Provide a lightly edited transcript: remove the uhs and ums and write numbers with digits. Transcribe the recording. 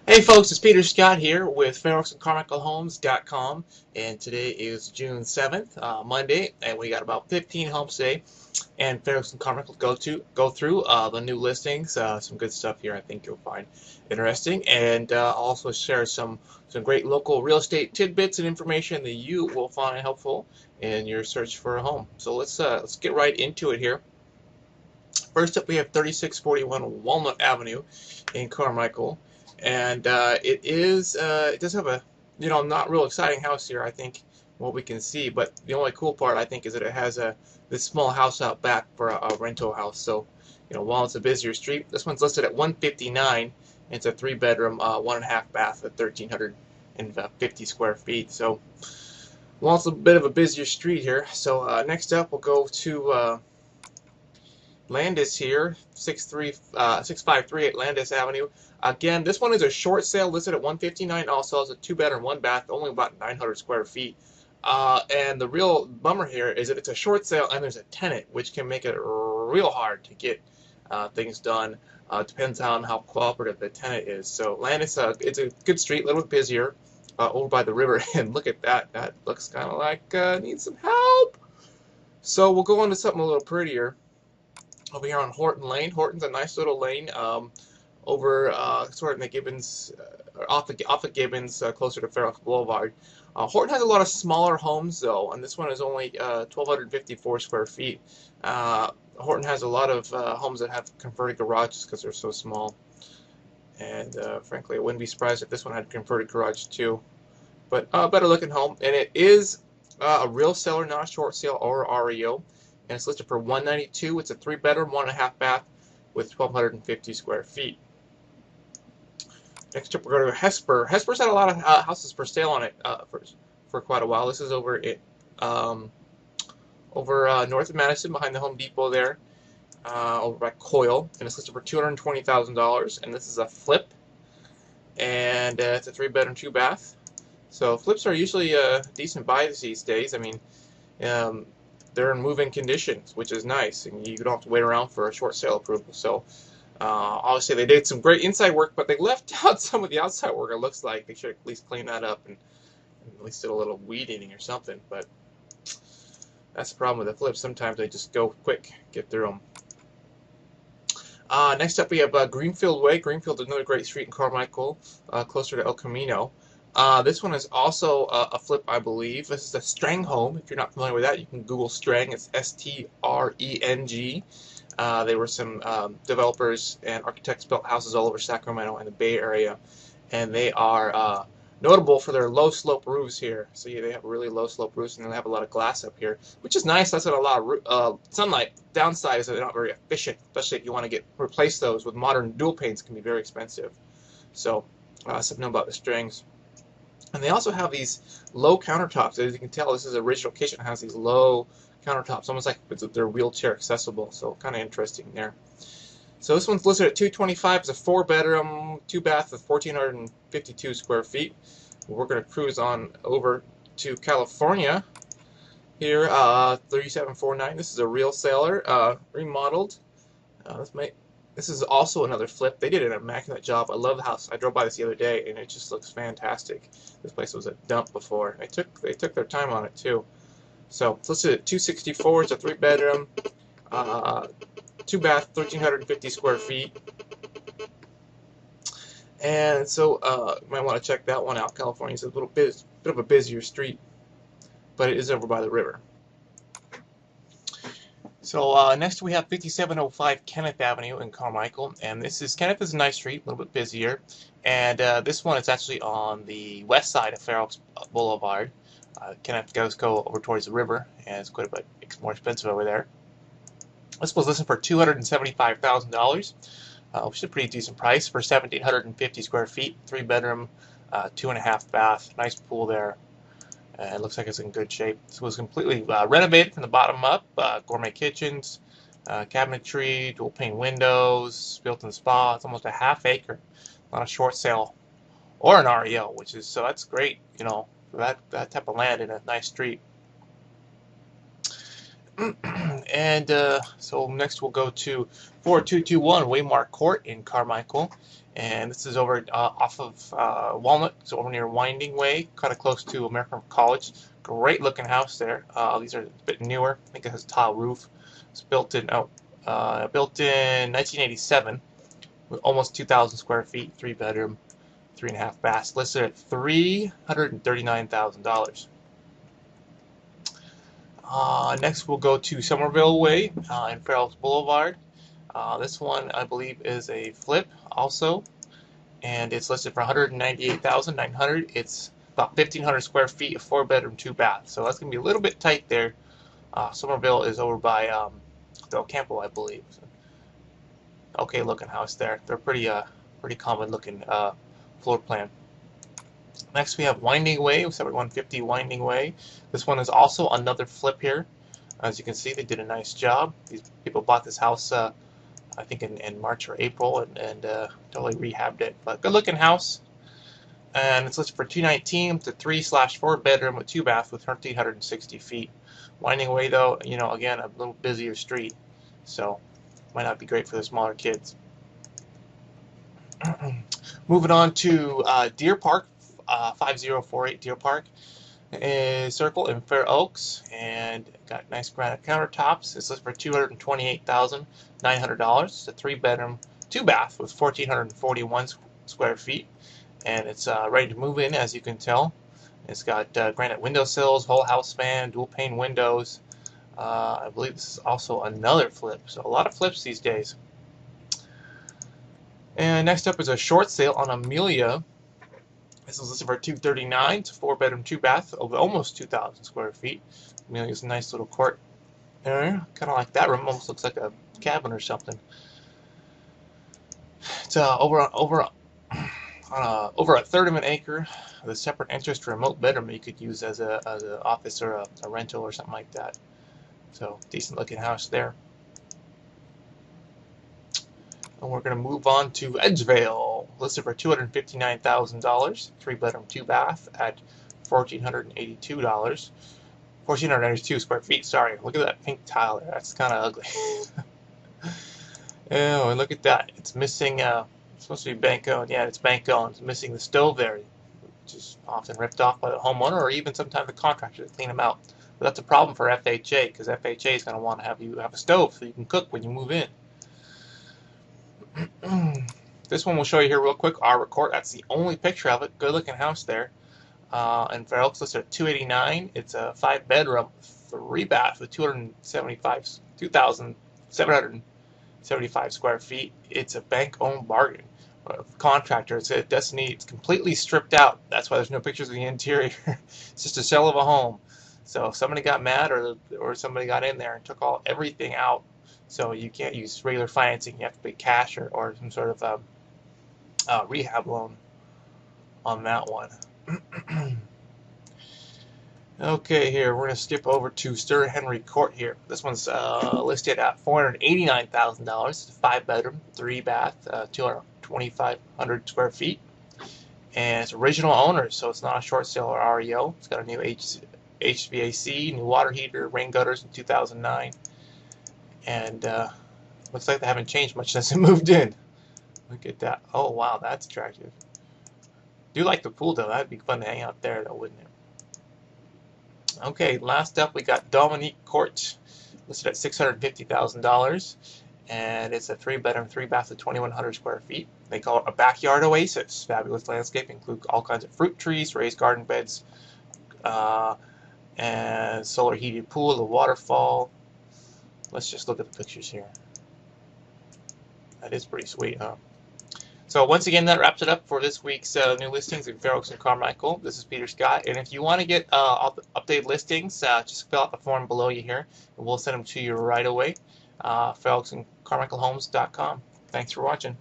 Hey folks, it's Peter Scott here with FairOaksandCarmichaelHomes.com, and today is June 7th, Monday, and we got about 15 homes today. And Fair Oaks and Carmichael go through the new listings, some good stuff here. I think you'll find interesting, and also share some great local real estate tidbits and information that you will find helpful in your search for a home. So let's get right into it here. First up, we have 3641 Walnut Avenue in Carmichael, and it does have a not real exciting house here, I think, what we can see. But the only cool part, I think, is that it has this small house out back for a rental house. So while it's a busier street, this one's listed at 159. And it's a 3-bedroom, 1.5 bath at 1,350 square feet. So while it's a bit of a busier street here. So next up, we'll go to Landis here, 653 Landis Avenue. Again, this one is a short sale listed at 159. Also, it's a 2-bedroom, 1-bath, only about 900 square feet. And the real bummer here is that it's a short sale and there's a tenant, which can make it real hard to get things done. Depends on how cooperative the tenant is. So Landis, it's a good street, a little bit busier, over by the river. And look at that. That looks kind of like needs some help. So we'll go on to something a little prettier. Over here on Horton Lane. Horton's a nice little lane over sort of in the Gibbons, off the Gibbons, closer to Fair Oaks Boulevard. Horton has a lot of smaller homes though, and this one is only 1,254 square feet. Horton has a lot of homes that have converted garages because they're so small. And frankly, I wouldn't be surprised if this one had a converted garage too. But better looking home, and it is a real seller, not a short sale or REO. And it's listed for $192. It's a 3-bedroom, 1.5 bath with 1,250 square feet. Next up, we're going to Hesper. Hesper's had a lot of houses for sale on it for quite a while. This is over north of Madison, behind the Home Depot there, over by Coyle, and it's listed for $220,000. And this is a flip, and it's a 3-bedroom, 2-bath. So flips are usually decent buys these days. I mean, they're in move-in conditions, which is nice, and you don't have to wait around for a short sale approval. So obviously they did some great inside work, but they left out some of the outside work. It looks like they should at least clean that up and at least did a little weed eating or something. But that's the problem with the flips. Sometimes they just go quick, get through them. Next up, we have Greenfield Way. Greenfield is another great street in Carmichael, closer to El Camino. This one is also a flip, I believe. This is a Strang home. If you're not familiar with that, you can Google Strang. It's S-T-R-E-N-G. They were some developers and architects built houses all over Sacramento and the Bay Area, and they are notable for their low slope roofs here. So yeah, they have really low slope roofs, and they have a lot of glass up here, which is nice. That's a lot of sunlight. Downside is that they're not very efficient, especially if you want to replace those with modern dual panes. Can be very expensive. So something about the Strangs. And they also have these low countertops. As you can tell, this is an original kitchen. It has these low countertops, almost like they're wheelchair accessible. So kind of interesting there. So this one's listed at $225. It's a 4-bedroom, 2-bath with 1,452 square feet. We're going to cruise on over to California here, 3749. This is a real seller, remodeled. This is also another flip. They did an immaculate job. I love the house. I drove by this the other day, and it just looks fantastic. This place was a dump before. They took their time on it too. So it's listed at $264. It's a 3-bedroom, 2-bath, 1,350 square feet. And so you might want to check that one out. California's a bit of a busier street, but it is over by the river. So next we have 5705 Kenneth Avenue in Carmichael, and Kenneth is a nice street, a little bit busier, and this one is actually on the west side of Fair Oaks Boulevard. Kenneth does go over towards the river, and it's quite a bit more expensive over there. This was listed for $275,000, which is a pretty decent price for 1,750 square feet, 3-bedroom, 2.5 bath, nice pool there. It looks like it's in good shape. This was completely renovated from the bottom up. Gourmet kitchens, cabinetry, dual pane windows, built-in spa. It's almost a half acre. Not a short sale or an REO, so that's great, for that type of land in a nice street. And so next we'll go to 4221 Waymark Court in Carmichael. And this is over off of Walnut, so over near Winding Way, kind of close to American College. Great looking house there. These are a bit newer. I think it has a tile roof. It's built in 1987, with almost 2,000 square feet, 3 bedroom, 3.5 baths, listed at $339,000. Next, we'll go to Somerville Way in Farrell's Boulevard. This one, I believe, is a flip also, and it's listed for $198,900. It's about 1,500 square feet, a 4 bedroom, 2 bath. So that's gonna be a little bit tight there. Somerville is over by Del Campo, I believe. So, okay looking house there. They're pretty common looking floor plan. Next we have Winding Way, 7150 Winding Way. This one is also another flip here. As you can see, they did a nice job. These people bought this house I think in March or April and totally rehabbed it. But good looking house. And it's listed for $219. It's a 3/4 bedroom with 2 baths with 1,360 feet. Winding Way though, you know, again, a little busier street, so might not be great for the smaller kids. Moving on to Deer Park, 5048 Deer Park Circle in Fair Oaks, and got nice granite countertops. It's listed for $228,900. It's a 3 bedroom, 2 bath with 1,441 square feet, and it's ready to move in, as you can tell. It's got granite windowsills, whole house span, dual pane windows. I believe this is also another flip, so a lot of flips these days. And next up is a short sale on Amelia. This is listed for $239. It's a 4 bedroom, 2 bath, over almost 2,000 square feet. Amelia's a nice little court area, kind of like that room. Almost looks like a cabin or something. It's over a third of an acre with a separate entrance to a remote bedroom you could use as an office or a rental or something like that. So decent looking house there. And we're going to move on to Edgevale, listed for $259,000, 3 bedroom, 2 bath at $1,482. 1,482 square feet. Sorry, look at that pink tile there. That's kind of ugly. Oh, and look at that. It's missing. It's supposed to be bank owned. Yeah, it's bank owned. It's missing the stove there, which is often ripped off by the homeowner or even sometimes the contractor to clean them out. But that's a problem for FHA, because FHA is going to want to have you have a stove so you can cook when you move in. This one we'll show you here real quick. Arbor Court. That's the only picture of it. Good looking house there. And Fair Oaks listed at $289. It's a 5 bedroom, 3 bath with 2,775 square feet. It's a bank owned bargain. Contractor. It's completely stripped out. That's why there's no pictures of the interior. It's just a shell of a home. So if somebody got mad or somebody got in there and took everything out, so you can't use regular financing. You have to pay cash or some sort of rehab loan on that one. Okay, here we're going to skip over to Sir Henry Court here. This one's listed at $489,000. It's a 5 bedroom, 3 bath, 2,500 square feet, and it's original owners, so it's not a short sale or REO. It's got a new HVAC, new water heater, rain gutters in 2009. And looks like they haven't changed much since they moved in. Look at that. Oh, wow, that's attractive. Do like the pool, though. That'd be fun to hang out there, though, wouldn't it? Okay, last up, we got Dominique Court, listed at $650,000. And it's a 3 bedroom, 3 bath with 2,100 square feet. They call it a backyard oasis. Fabulous landscape. Includes all kinds of fruit trees, raised garden beds, and solar heated pool, a waterfall. Let's just look at the pictures here. That is pretty sweet, huh? So once again, that wraps it up for this week's new listings in Fair Oaks and Carmichael. This is Peter Scott, and if you want to get updated listings, just fill out the form below you here, and we'll send them to you right away. Fair Oaks and CarmichaelHomes.com. Thanks for watching.